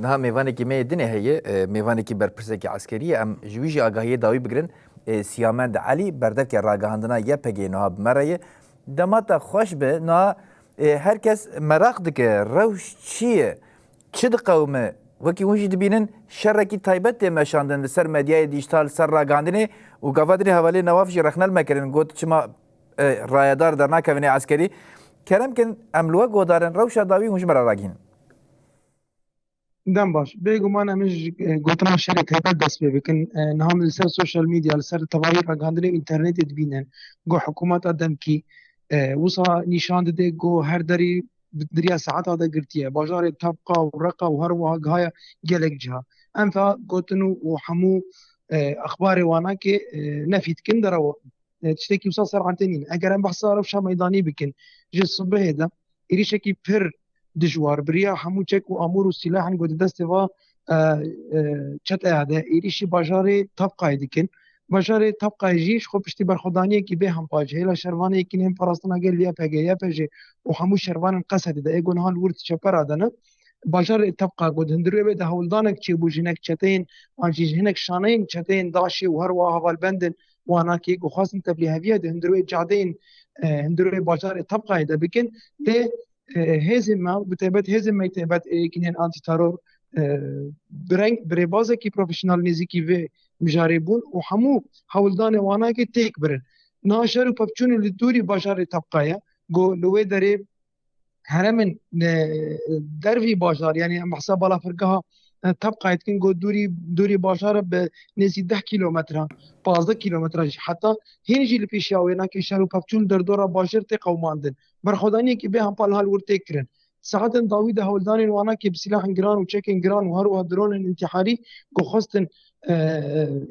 نها میوانێکی me dinê heye mêvanekî berpirseke eskerî em ji wî jî agahiyê dawî bigirin Siyamend Elî berdevke ragihandina YPG niha bi Merayê dema te xweş be niha herkes merak dike rewş çi ye çi diqewime wekî hûn jî dibînin şerekî taybet tê meşandin li ser medyayê dîjîtal li ser ragihandinê û gavadinê hevalê newaf jî rexnel mekirin got çima rayedar dernakevînê eskerî keremkin em li we godarin rewşa dawî hûn ji me re ragihînin. دم باش بێگومان ئەمەش گوتنا شەرێک هەیبەت دەست پێ بکەن نهام لەسەر سوشال میدیا لەسەر تەواوی ڕاگەاندنی ئینتەرنێتێ دبینن گۆ حکوومەتا دەمکی وسا نیشان دەدێ گۆ هەر دەری دریا سەعەتا دەگرتیە باژارێ تەبقا و ڕقا و هەروەها گایە gelek ciha em fa gotin û hemû exbarê wanakê nefîtkin derewa tiştekî wisa serentê nîn eger em behsa rewşa meydanî bikin ji sibihê de êrişekî pir dijwar biriya hemû çek û amûr û sîlahên got di destê va çetaya de êrişî bajarê Tebqayê dikin bajarê Tebqayê jî ji xwe piştî berxwedaniyekî bê hempaj hêla şervaneyekî nêm parastina gel YPG YPJ û hemû şervanên Qesedê de êgo niha li wir çepera de ne bajarê Tebqa got hindirê wê de hewildanek çêbû ji hinek çeteyên an jî ji hinek şaneyên çeteyên Daişê û herwiha hevalbendên wanakê got xwastin teblîheviya de hindir wê cadeyên hindir wê bajarê Tebqayê de bikin lê hêzên me bi taybet hêzên me taybet êrîkînên antîteror birêbazekî profesyonel nêzîkî vê mijarê bûn û hemû hewildanê wanakê têk birin niha şer û pevçûnê li dûrî bajarê Tebqayê got li wê derê heremên dervî bajar yanî em hesa balafirgeha Tebqayê dikin got dûrî bajara bi nêzî 10 kîlometran 15 kîlometran jî heta hîn jî li pêşiya wênakê şer û pevçûn derdora bajir tê qewmandin berxwedaniyekî bê hempal hal wir têk kirin saetên dawî de hewildanên wanakê bi silahên giran û çekên giran û herwiha dronên intîharî got xwestin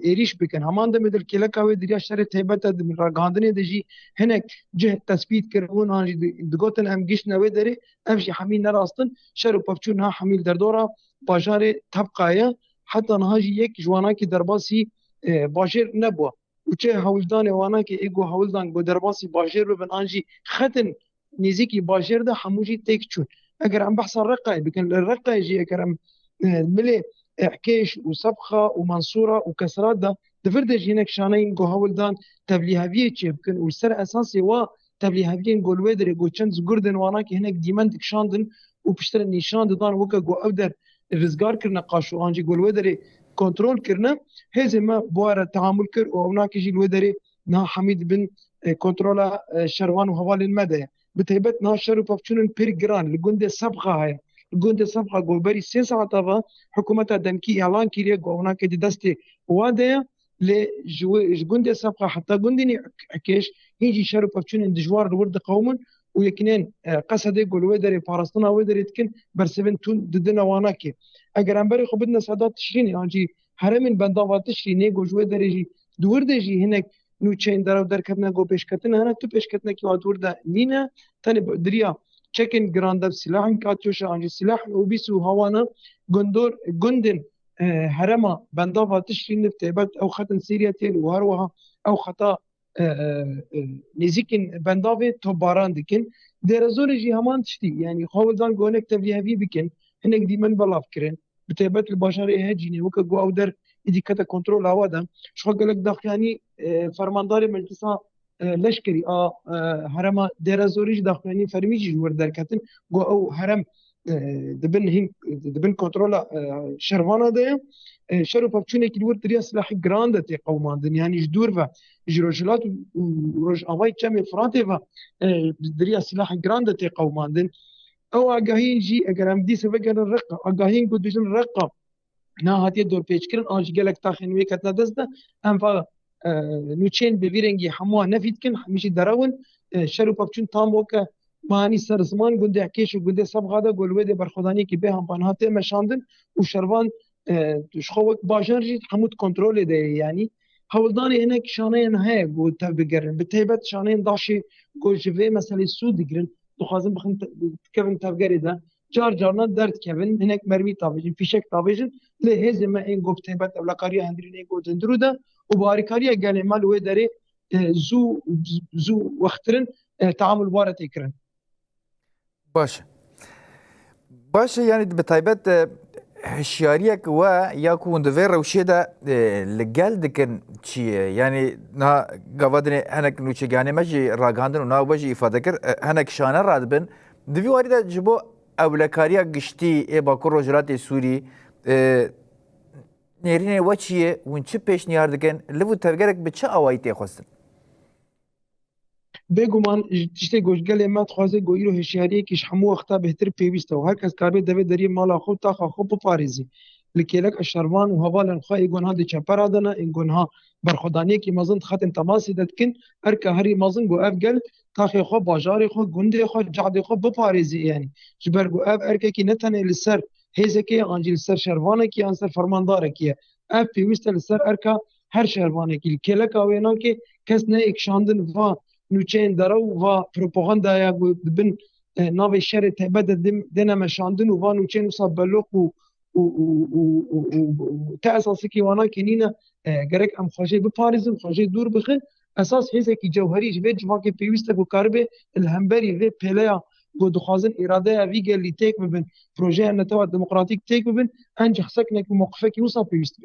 êrîş bikin heman demê dilkêleka wê diriya şerê taybet e di ragihandinê de jî hinek cih tespît kiribûn an jî digotin em giştine wê derê ev jî hemî nerastin şer û pevçûn niha hemî derdora bajarê Tebqayê heta niha jî yek ji wanakî derbasî bajêr nebûye û çê hewildanê wanakê êgo hewildan got derbasî bajêr bibin an jî xetin nêzîkî bajêr de hemû jî têk çûn eger em behsa Reqayê bikin li Reqayê jî eger em milê Ehkêş û Sebxa û Mansûra û Kesrat da di vir de jî hinek şaneyên got hewildan teblîheviyê çê bikin û ser esasê wa teblîheviyên got li wê derê got çend ji gurdên wanakê hinek dîmen dikşandin û piştre nîşan didan weke got ew der rizgar kirine qaş û an jî got li wê derê kontrol kirine hêzên me bi we re teamûl kir û ewnakê jî li wê derê niha hemî dibin kontrola şervan û hevalên me de ye bi taybet niha şer û pevçûnên pir giran li gundê Sebxa heye li gundê Sebxa goberî 3 saeta ve hikûmeta demkî îlan kiriye got ewnakê di destê wan de ye lê ji gundê Sebxa heta gundên Ehkêş hîn jî şer û pevçûnên dijwar li wir diqewmin û yekînên Qesedê got li wê derê parastina wê derê dikin bersivên tûn didine wanakê eger em berê xwe bidine seda Tişrînê an jî heremên bendava Tişrînê got ji wê derê jî di wir de jî hinek nûçeyên derew derketine got pêşketin hene tu pêşketinekî wa di wir de nîne tenê diriya çekên giran dev silahên katyoşa an jî silahên obîs û hawana gundên herema bendava Tişrînê bi taybet ew xetin Sîriya tên û herwiha ew xeta nêzîkên bendavê topbaran dikin dêrezorê jî heman tiştî yanî xewildan got hinek teblîhevî bikin hinek dîmen belav kirin bi taybet li bajarê Hecînê weke got ew der êdî kete kontrola we de ji xwe gelek daxuyanî fermandarê meclisa leşkerî a herema dêrezorî ji daxuyanî fermî jî ji wir derketin got ew herem dibin kontrola şervana de ye şer û pevçûnekî li wir diriya silahê giran de tê qewmandin yanî ji dûr ve ji Rojhilat û Rojavayê Çemê Firatê ve diriya silahê giran de tê qewmandin ew agahiyên jî eger em dîsa vegerin Reqa agahiyên ku dijin Reqa niha hatiye dorpêçkirin an jî gelek taxên wê ketine dest de em va nûçeyên bi vî rengî hemû nefî dikin hemî jî derewin şer û pevçûn tam weke manî ser ziman gundê Ehkêş û gundê Sebxa de got li wê de berxwedaniyekî bê hempa niha tê meşandin û şervan ji xwe wek bajar jî hemû kontrolê de ye yanî hewildanê hinek şaneyên heye got tev bigerin bi taybet şaneyên Daişê got ji vê meselê sû digirin dixwazin bikevin tevgerê de car carna derdkevin hinek mermî tavêjin fîşek tavêjin lê hêzên me ên got bi taybet ewlekariya hendirînê got hindirû de û bi harîkariya gelê me li wê derê zû wextirin teamûl ware tê kirin باشه. باشه یعنی به تایبەت هشیاریک و یا کون دوی روشه دا لگل دکن چیه یعنی نا گوادن هنک نوچگانه مجی راگاندن و نا بجی ifade کر هنک شانه راد بن دوی واری دا جبو اولکاریا گشتی ای باکو روجرات سوری نرینه و چیه ون چی پیش نیار دکن لبو ترگرک به چه آوایی تخواستن بگومان تشتی گوشگل ما خوازه گویی رو هشیاری کش همو وقتا بهتر پیوسته و هر کس کاربه دوی داری مالا خود تا خود بپارێزی لکیلک اشرمان و هوالن خواه ایگونها دی چپر آدنا ایگونها برخودانی که مازن خطن تماسی دادکن ارکه هری مازن گو اف گل تاخی خو باجاری خو گنده خو جعد خو بپارێزی یعنی جبر گو اف ارکه کی نتنه لسر هیزه که آنجی لسر شروانه کی آنسر فرمانداره کی اف پیوسته لسر ارکه هر شروانه کی لکیلک آوینا که کس نه اکشاندن و نوچین درو و پروپاگاندایا بن ناوی شر تبد دنا مشاندن و نوچین وصاب بلوق و تاساسی کی وانا کنینا گرک ام خوجه بپاريزم خوجه دور بخه اساس هيزه کی جوهری جبه جما کی پیوسته کو کاربه الهمبري و پلیا گو دخوازن اراده وی گلی تک ببن پروژه نتو دموکراتیک تک ببن انج خسک نک موقفه کی وصاب پیوست